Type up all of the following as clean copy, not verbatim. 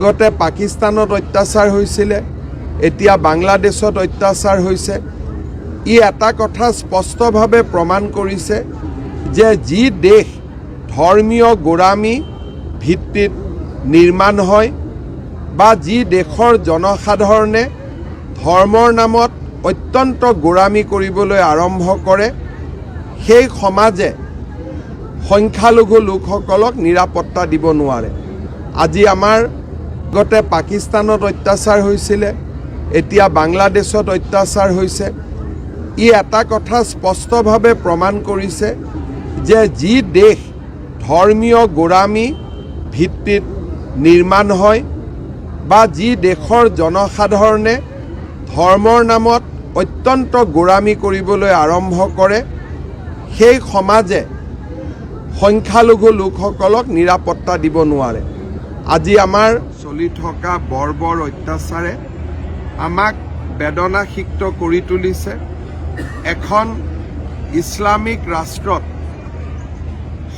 আগতে পাকিস্তানত অত্যাচাৰ হৈছিলে, এতিয়া বাংলাদেশত অত্যাচাৰ হৈছে। ই এটা কথা স্পষ্টভাৱে প্ৰমাণ কৰিছে যে যি দেশ ধৰ্মীয় গোড়ামী ভিত্তিত নিৰ্মাণ হয় বা যি দেশৰ জনসাধাৰণে ধৰ্মৰ নামত অত্যন্ত গোড়ামী কৰিবলৈ আৰম্ভ কৰে, সেই সমাজে সংখ্যালঘু লোকসকলক নিৰাপত্তা দিব নোৱাৰে। আজি আমাৰ আগতে পাকিস্তানত অত্যাচাৰ হৈছিলে, এতিয়া বাংলাদেশত অত্যাচাৰ হৈছে। ই এটা কথা স্পষ্টভাৱে প্ৰমাণ কৰিছে যে যি দেশ ধৰ্মীয় গোড়ামী ভিত্তিত নিৰ্মাণ হয় বা যি দেশৰ জনসাধাৰণে ধৰ্মৰ নামত অত্যন্ত গোড়ামী কৰিবলৈ আৰম্ভ কৰে, সেই সমাজে সংখ্যালঘু লোকসকলক নিৰাপত্তা দিব নোৱাৰে। আজি আমাৰ চলি থকা বৰ্বৰ অত্যাচাৰে আমাক বেদনাসিক্ত কৰি তুলিছে। এখন ইছলামিক ৰাষ্ট্ৰত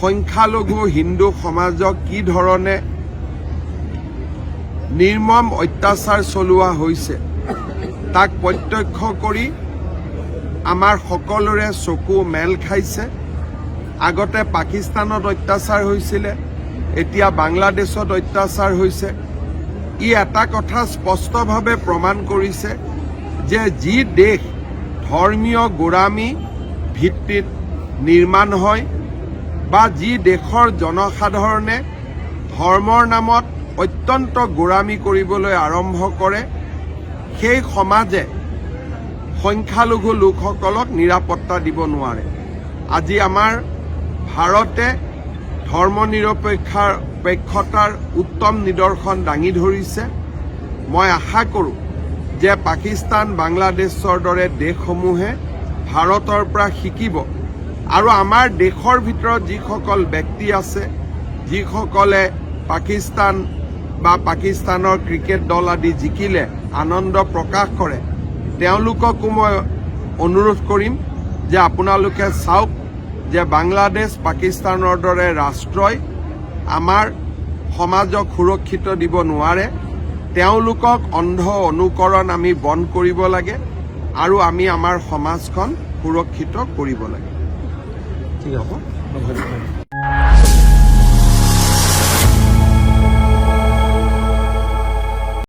সংখ্যালঘু হিন্দু সমাজক কি ধৰণে নিৰ্মম অত্যাচাৰ চলোৱা হৈছে তাক প্ৰত্যক্ষ কৰি আমাৰ সকলোৰে চকু মেল খাইছে। আগতে পাকিস্তানত অত্যাচাৰ হৈছিলে, এতিয়া বাংলাদেশত অত্যাচাৰ হৈছে। ই এটা কথা স্পষ্টভাৱে প্ৰমাণ কৰিছে যে যি দেশ ধৰ্মীয় গোড়ামী ভিত্তিত নিৰ্মাণ হয় বা যি দেশৰ জনসাধাৰণে ধৰ্মৰ নামত অত্যন্ত গোড়ামী কৰিবলৈ আৰম্ভ কৰে, সেই সমাজে সংখ্যালঘু লোকসকলক নিৰাপত্তা দিব নোৱাৰে। আজি আমাৰ ভাৰতে ধৰ্মনিৰপেক্ষতাৰ উত্তম নিদৰ্শন দাঙি ধৰিছে। মই আশা কৰোঁ যে পাকিস্তান, বাংলাদেশৰ দৰে দেশসমূহে ভাৰতৰ পৰা শিকিব আৰু আমাৰ দেশৰ ভিতৰত যিসকল ব্যক্তি আছে, যিসকলে পাকিস্তান বা পাকিস্তানৰ ক্ৰিকেট দল আদি জিকিলে আনন্দ প্ৰকাশ কৰে, তেওঁলোককো মই অনুৰোধ কৰিম যে আপোনালোকে চাওক যে বাংলাদেশ, পাকিস্তানৰ দৰে ৰাষ্ট্ৰই আমাৰ সমাজক সুৰক্ষিত দিব নোৱাৰে। তেওঁলোকক অন্ধ অনুকৰণ আমি বন্ধ কৰিব লাগে আৰু আমি আমাৰ সমাজখন সুৰক্ষিত কৰিব লাগে। ঠিক আছে।